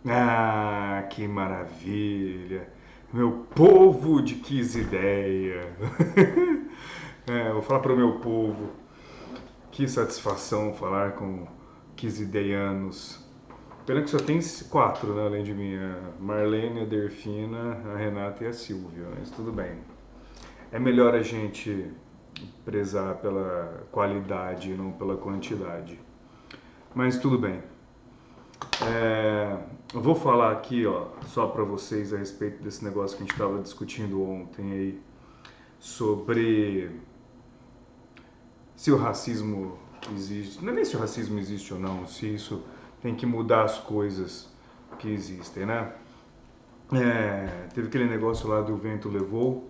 Ah, que maravilha! Meu povo de quis ideia! Vou falar para o meu povo. Que satisfação falar com quizideianos. Pena que só tem quatro, né, além de mim: a Marlene, a Delfina, a Renata e a Silvia. Mas tudo bem. É melhor a gente prezar pela qualidade e não pela quantidade. Mas tudo bem. Eu vou falar aqui, ó, só para vocês a respeito desse negócio que a gente estava discutindo ontem aí, sobre se o racismo existe. Não é nem se o racismo existe ou não, se isso tem que mudar as coisas que existem, né? Teve aquele negócio lá do vento levou,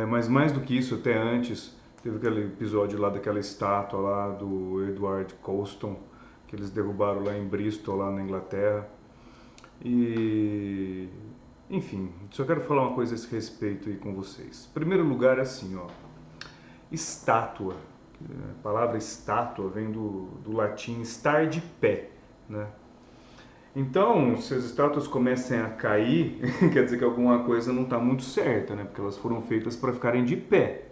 mas mais do que isso, até antes, teve aquele episódio lá daquela estátua lá do Edward Colston, que eles derrubaram lá em Bristol, lá na Inglaterra. E, enfim, só quero falar uma coisa a esse respeito aí com vocês. Em primeiro lugar, assim, ó, estátua. A palavra estátua vem do latim estar de pé, né? Então, se as estátuas começam a cair, quer dizer que alguma coisa não está muito certa, né? Porque elas foram feitas para ficarem de pé.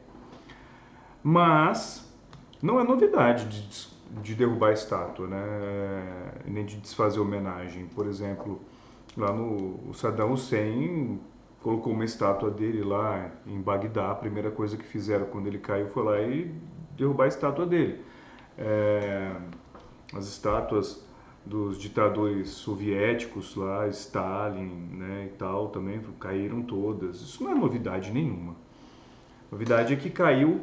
Mas não é novidade de derrubar a estátua, né? Nem de desfazer homenagem. Por exemplo, lá no Saddam Hussein colocou uma estátua dele lá em Bagdá. A primeira coisa que fizeram quando ele caiu foi lá e derrubar a estátua dele. É, as estátuas dos ditadores soviéticos lá, Stalin, né, e tal, também caíram todas. Isso não é novidade nenhuma. A novidade é que caiu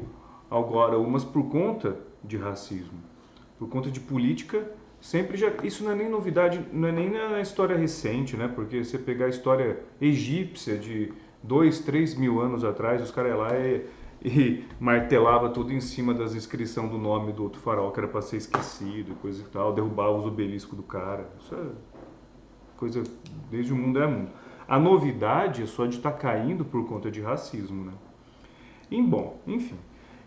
agora umas por conta de racismo, por conta de política. Sempre já, isso não é nem novidade, não é nem na história recente, né? Porque você pegar a história egípcia de 2, 3 mil anos atrás, os caras lá e martelava tudo em cima das inscrições do nome do outro faraó que era para ser esquecido e coisa e tal, derrubava os obeliscos do cara. Isso é coisa desde o mundo é mundo. A novidade é só de estar caindo por conta de racismo, né? Bom, enfim.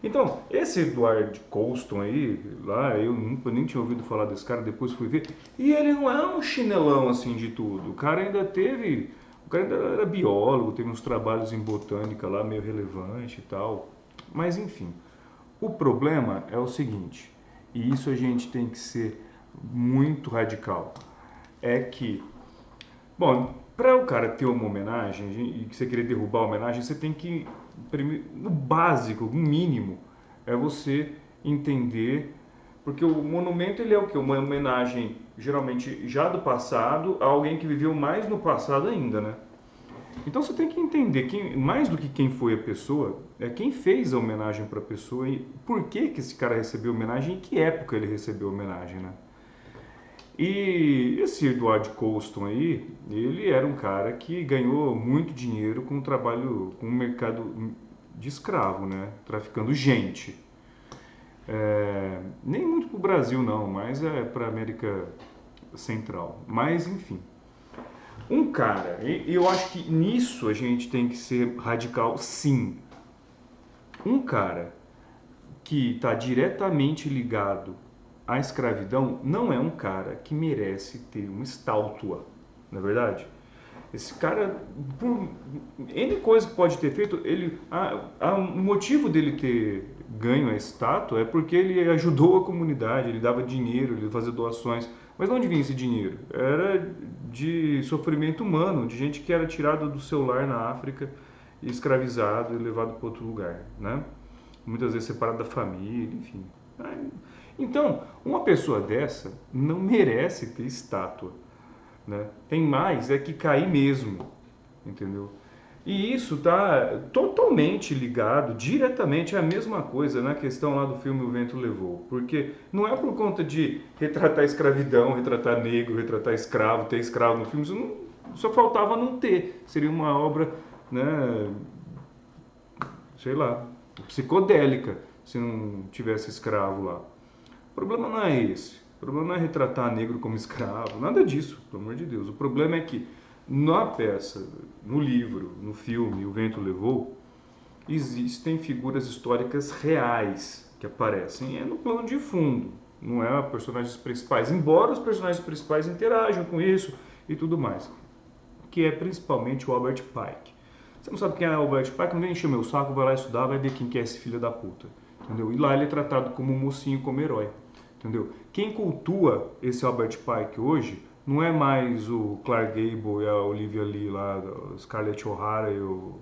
Então, esse Edward Colston aí, lá, eu nunca nem tinha ouvido falar desse cara, depois fui ver. E ele não é um chinelão assim de tudo. O cara ainda teve. O cara ainda era biólogo, teve uns trabalhos em botânica lá meio relevante e tal. Mas enfim. O problema é o seguinte, e isso a gente tem que ser muito radical. É que, bom, para o cara ter uma homenagem e que você querer derrubar a homenagem, você tem que, no básico, o mínimo, é você entender, porque o monumento ele é o que? Uma homenagem geralmente já do passado a alguém que viveu mais no passado ainda, né? Então você tem que entender quem, mais do que quem foi a pessoa, é quem fez a homenagem para a pessoa e por que que esse cara recebeu homenagem e que época ele recebeu homenagem, né? E esse Edward Colston aí, ele era um cara que ganhou muito dinheiro com o trabalho, com o mercado de escravo, né? Traficando gente. Nem muito para o Brasil não, mas é para a América Central. Mas enfim, um cara, e eu acho que nisso a gente tem que ser radical, sim. Um cara que está diretamente ligado à escravidão não é um cara que merece ter uma estátua, não é verdade? Esse cara, por N coisa que pode ter feito, o motivo dele ter ganho a estátua é porque ele ajudou a comunidade, ele dava dinheiro, ele fazia doações. Mas de onde vinha esse dinheiro? Era de sofrimento humano, de gente que era tirada do seu lar na África, escravizado e levado para outro lugar, né? Muitas vezes separado da família, enfim. Então, uma pessoa dessa não merece ter estátua, né? Tem mais é que cair mesmo, entendeu? E isso está totalmente ligado, diretamente, é a mesma coisa na questão lá do filme O Vento Levou. Porque não é por conta de retratar escravidão, retratar negro, retratar escravo, ter escravo no filme, isso não, só faltava não ter. Seria uma obra, né, sei lá, psicodélica, se não tivesse escravo lá. O problema não é esse. O problema não é retratar negro como escravo, nada disso, pelo amor de Deus. O problema é que na peça, no livro, no filme O Vento Levou, existem figuras históricas reais que aparecem. É no plano de fundo, não é os personagens principais. Embora os personagens principais interajam com isso, e tudo mais, que é principalmente o Albert Pike. Você não sabe quem é Albert Pike, não vem encher meu saco, vai lá estudar, vai ver quem que é esse filho da puta, entendeu? E lá ele é tratado como um mocinho, como herói, entendeu? Quem cultua esse Albert Pike hoje não é mais o Clark Gable e a Olivia Lee lá, o Scarlett O'Hara e o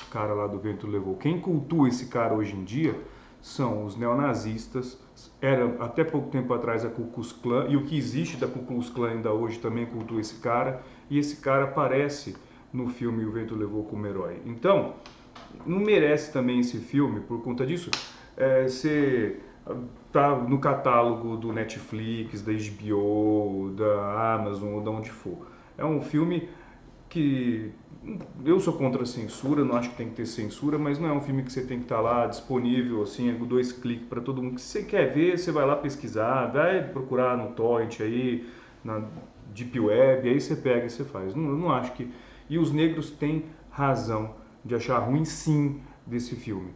cara lá do Vento Levou. Quem cultua esse cara hoje em dia são os neonazistas, era até pouco tempo atrás a Ku Klux Klan, e o que existe da Ku Klux Klan ainda hoje também cultua esse cara, e esse cara aparece no filme O Vento Levou como herói. Então, não merece também esse filme, por conta disso, ser tá no catálogo do Netflix, da HBO, da Amazon ou de onde for. É um filme que eu sou contra a censura, não acho que tem que ter censura, mas não é um filme que você tem que estar lá disponível, assim, com 2 cliques para todo mundo. Se você quer ver, você vai lá pesquisar, vai procurar no torrent aí, na Deep Web, aí você pega e você faz. Não acho que... E os negros têm razão de achar ruim, sim, desse filme.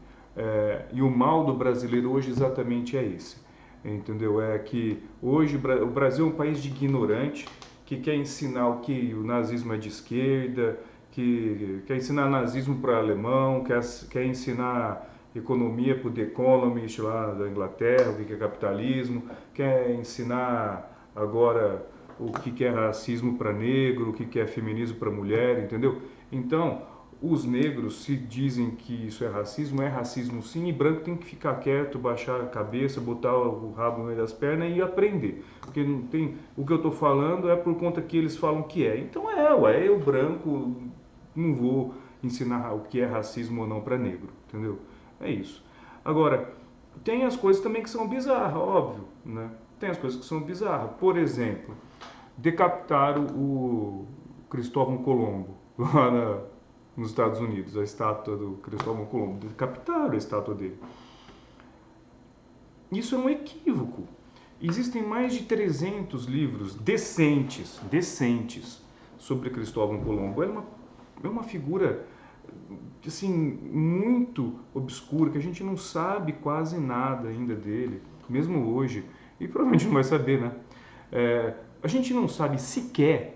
E o mal do brasileiro hoje exatamente é esse, entendeu? É que hoje o Brasil é um país de ignorante, que quer ensinar o que o nazismo é de esquerda, que quer ensinar nazismo para alemão, quer ensinar economia para o The Economist lá da Inglaterra, o que é capitalismo, quer ensinar agora o que é racismo para negro, o que é feminismo para mulher, entendeu? Então, os negros se dizem que isso é racismo sim, e branco tem que ficar quieto, baixar a cabeça, botar o rabo no meio das pernas e aprender. Porque não tem, o que eu estou falando é por conta que eles falam que é. Então eu branco não vou ensinar o que é racismo ou não para negro, entendeu? É isso. Agora, tem as coisas também que são bizarras, óbvio, né? Tem as coisas que são bizarras. Por exemplo, decapitaram o Cristóvão Colombo lá nos Estados Unidos, a estátua do Cristóvão Colombo. Decapitaram a estátua dele. Isso é um equívoco. Existem mais de 300 livros decentes sobre Cristóvão Colombo. É uma figura assim, muito obscura, que a gente não sabe quase nada ainda dele, mesmo hoje, e provavelmente não vai saber, né? A gente não sabe sequer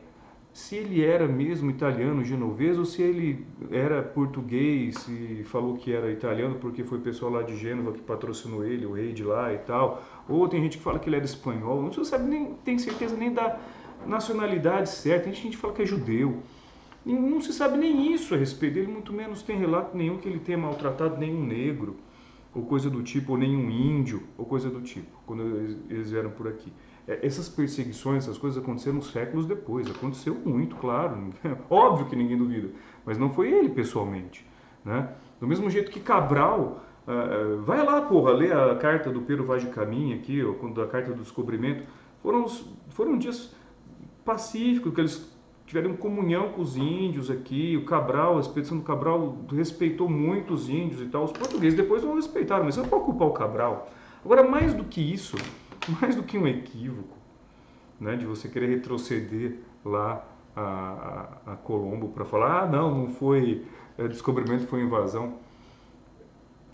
se ele era mesmo italiano, genovês, ou se ele era português e falou que era italiano porque foi o pessoal lá de Gênova que patrocinou ele, o rei de lá e tal. Ou tem gente que fala que ele era espanhol, não se sabe nem, tem certeza nem da nacionalidade certa, tem gente que fala que é judeu. E não se sabe nem isso a respeito dele, muito menos tem relato nenhum que ele tenha maltratado nenhum negro, ou coisa do tipo, ou nenhum índio, ou coisa do tipo, quando eles vieram por aqui. Essas perseguições, essas coisas aconteceram séculos depois, aconteceu muito, claro, óbvio que ninguém duvida, mas não foi ele pessoalmente, né? Do mesmo jeito que Cabral, vai lá, porra, lê a carta do Pero Vaz de Caminha aqui, ou a carta do descobrimento, foram dias pacíficos, que eles tiveram comunhão com os índios aqui, o Cabral, a expedição do Cabral respeitou muito os índios e tal, os portugueses depois não respeitaram, mas não é para ocupar o Cabral. Agora, mais do que isso, mais do que um equívoco, né, de você querer retroceder lá a Colombo para falar, não foi descobrimento, foi invasão.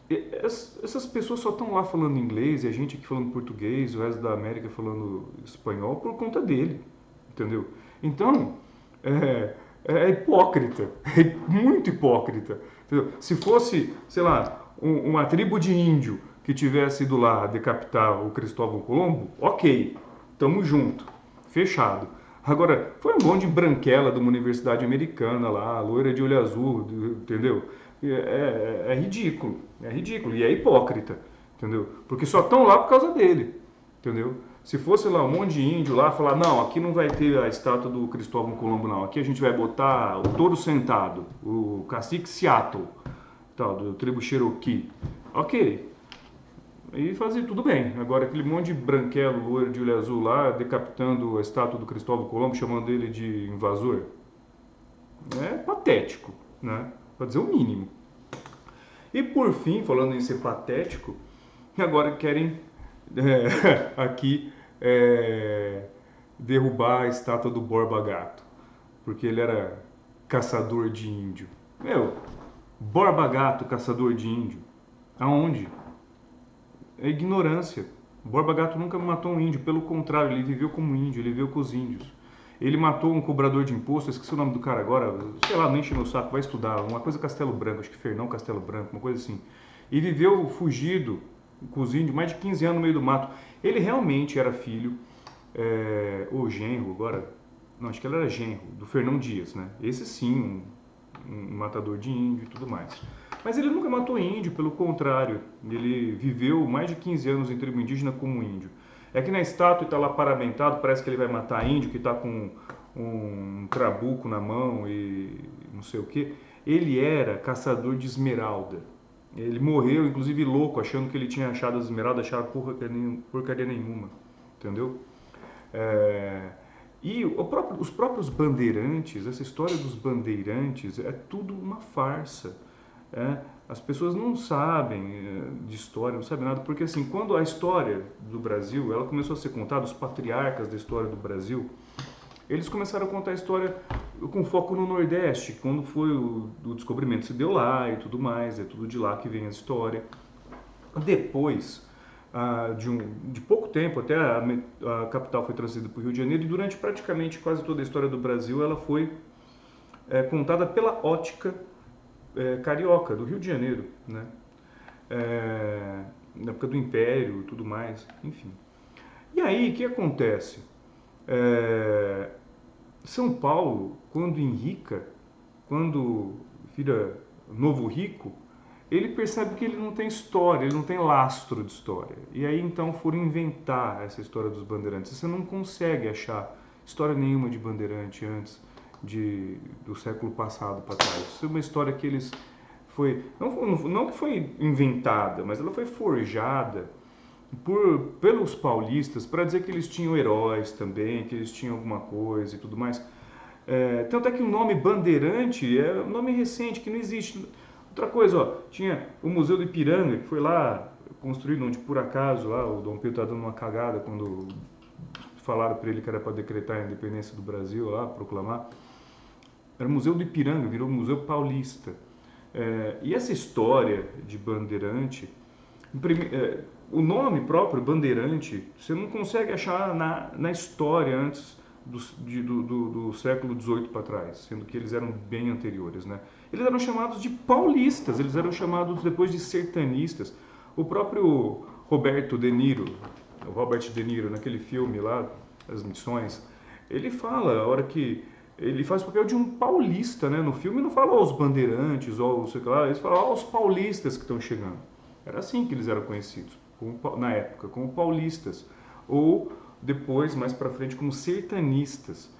Essas pessoas só estão lá falando inglês e a gente aqui falando português, o resto da América falando espanhol por conta dele, entendeu? Então, é hipócrita, é muito hipócrita, entendeu? Se fosse, sei lá, uma tribo de índio que tivesse ido lá decapitar o Cristóvão Colombo, ok, tamo junto, fechado. Agora, foi um monte de branquela de uma universidade americana lá, loira de olho azul, entendeu? É ridículo, e é hipócrita, entendeu? Porque só estão lá por causa dele, entendeu? Se fosse lá um monte de índio lá, falar, não, aqui não vai ter a estátua do Cristóvão Colombo, não, aqui a gente vai botar o touro sentado, o cacique Seattle, tal, do tribo Cherokee, ok, e fazer tudo bem. Agora, aquele monte de branquelo, loiro de olho azul lá, decapitando a estátua do Cristóvão Colombo, chamando ele de invasor, é patético, né? Para dizer o mínimo. E por fim, falando em ser patético, agora querem aqui derrubar a estátua do Borba Gato, porque ele era caçador de índio. Borba Gato, caçador de índio, aonde? É ignorância. Borba Gato nunca matou um índio, pelo contrário, ele viveu como índio, ele viveu com os índios. Ele matou um cobrador de imposto, eu esqueci o nome do cara agora, sei lá, nem enche meu saco, vai estudar, uma coisa Castelo Branco, acho que Fernão Castelo Branco, uma coisa assim. E viveu fugido com os índios mais de 15 anos no meio do mato. Ele realmente era filho, ou genro agora, não, acho que ele era genro, do Fernão Dias, né? Esse sim, um matador de índio e tudo mais. Mas ele nunca matou índio, pelo contrário, ele viveu mais de 15 anos em tribo indígena como índio. É que na estátua está lá paramentado, parece que ele vai matar índio, que está com um trabuco na mão e não sei o que. Ele era caçador de esmeralda. Ele morreu, inclusive, louco, achando que ele tinha achado as esmeraldas, acharam porcaria nenhuma, entendeu? É, e os próprios bandeirantes, essa história dos bandeirantes é tudo uma farsa. As pessoas não sabem de história, não sabem nada, porque assim, quando a história do Brasil, ela começou a ser contada, os patriarcas da história do Brasil, eles começaram a contar a história com foco no Nordeste, quando foi o descobrimento se deu lá e tudo mais, é tudo de lá que vem a história. Depois de pouco tempo, até a capital foi transferida para o Rio de Janeiro, e durante praticamente quase toda a história do Brasil, ela foi contada pela ótica carioca, do Rio de Janeiro, né? Na época do Império e tudo mais, enfim. E aí, o que acontece? São Paulo, quando enrica, quando vira novo rico, ele percebe que ele não tem história, ele não tem lastro de história. E aí então foram inventar essa história dos bandeirantes. Você não consegue achar história nenhuma de bandeirante antes do século passado para trás. Isso é uma história que eles não que foi inventada, mas ela foi forjada pelos paulistas para dizer que eles tinham heróis também, que eles tinham alguma coisa e tudo mais. Tanto é que o nome Bandeirante é um nome recente, que não existe. Outra coisa, ó, tinha o Museu do Ipiranga, que foi lá construído, onde por acaso lá, o Dom Pedro está dando uma cagada quando falaram para ele que era para decretar a independência do Brasil, lá, proclamar. Era o Museu do Ipiranga, virou Museu Paulista. E essa história de Bandeirante, o nome próprio, Bandeirante, você não consegue achar na história antes do século XVIII para trás, sendo que eles eram bem anteriores, né? Eles eram chamados de paulistas, eles eram chamados depois de sertanistas. O próprio Robert De Niro, naquele filme lá, As Missões, ele fala, a hora que ele faz o papel de um paulista, né? No filme não fala os bandeirantes, ou sei lá, eles falam os paulistas que estão chegando. Era assim que eles eram conhecidos, na época, como paulistas. Ou depois, mais para frente, como sertanistas.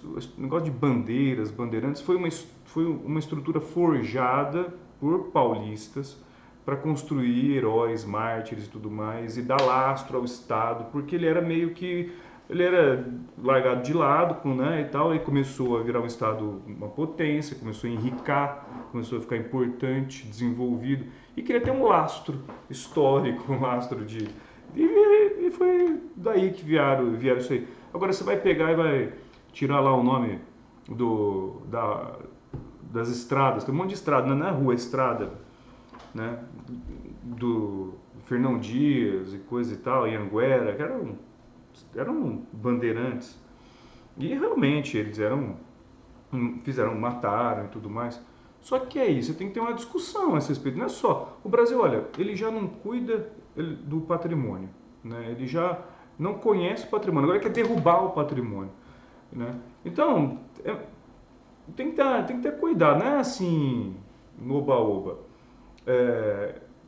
O negócio de bandeiras, bandeirantes, foi uma estrutura forjada por paulistas para construir heróis, mártires e tudo mais, e dar lastro ao Estado, porque ele era meio que ele era largado de lado, né, e tal, e começou a virar um estado, uma potência, começou a enricar, começou a ficar importante, desenvolvido, e queria ter um lastro histórico, um lastro e foi daí que vieram isso aí. Agora você vai pegar e vai tirar lá o nome das estradas, tem um monte de estrada, não é rua, é estrada, né, do Fernão Dias e coisa e tal, e Anguera, que eram bandeirantes. E realmente eles mataram e tudo mais. Só que é isso, tem que ter uma discussão a esse respeito. Não é só. O Brasil, olha, ele já não cuida do patrimônio, né? Ele já não conhece o patrimônio, agora quer derrubar o patrimônio, né? Então, tem que ter cuidado, não é assim, no oba-oba.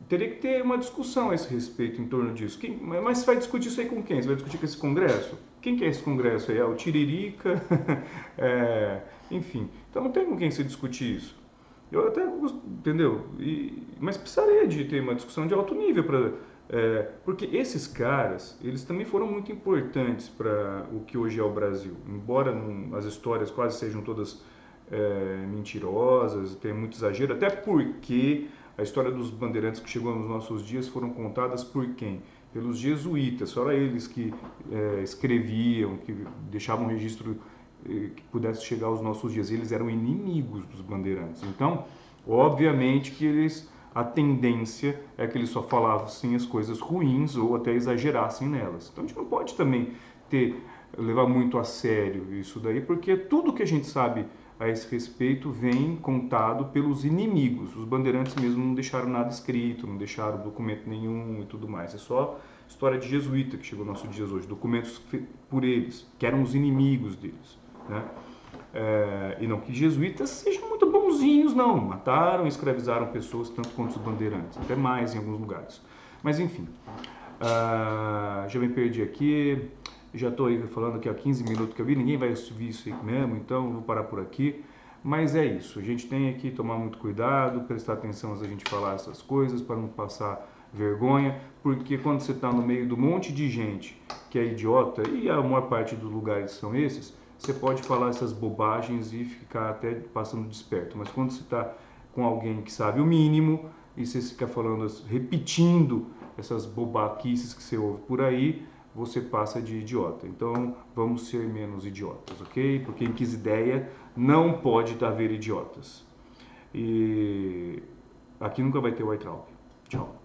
Teria que ter uma discussão a esse respeito em torno disso. Mas você vai discutir isso aí com quem? Você vai discutir com esse Congresso? Quem que é esse Congresso aí? É o Tiririca? Enfim, então não tem com quem se discutir isso. Eu até, entendeu? Mas precisaria de ter uma discussão de alto nível porque esses caras, eles também foram muito importantes para o que hoje é o Brasil. Embora as histórias quase sejam todas mentirosas, tem muito exagero, até porque a história dos bandeirantes que chegou nos nossos dias foram contadas por quem? Pelos jesuítas, só era eles que escreviam, que deixavam um registro que pudesse chegar aos nossos dias. Eles eram inimigos dos bandeirantes. Então, obviamente que a tendência é que eles só falassem as coisas ruins ou até exagerassem nelas. Então a gente não pode também ter levar muito a sério isso daí, porque tudo que a gente sabe a esse respeito vem contado pelos inimigos. Os bandeirantes mesmo não deixaram nada escrito, não deixaram documento nenhum e tudo mais. É só história de jesuíta que chegou aos nossos dias hoje, documentos por eles, que eram os inimigos deles, né? E não que jesuítas sejam muito bonzinhos, não. Mataram e escravizaram pessoas tanto quanto os bandeirantes, até mais em alguns lugares. Mas enfim, já me perdi aqui, já estou aí falando aqui há 15 minutos que eu vi, ninguém vai ouvir isso aí mesmo, então vou parar por aqui. Mas é isso, a gente tem que tomar muito cuidado, prestar atenção antes da gente falar essas coisas, para não passar vergonha, porque quando você está no meio de um monte de gente que é idiota, e a maior parte dos lugares são esses, você pode falar essas bobagens e ficar até passando desperto. Mas quando você está com alguém que sabe o mínimo e você fica falando, repetindo essas bobaquices que você ouve por aí, você passa de idiota. Então vamos ser menos idiotas, ok? Porque em Quisideia não pode haver idiotas. E aqui nunca vai ter White Traub. Tchau.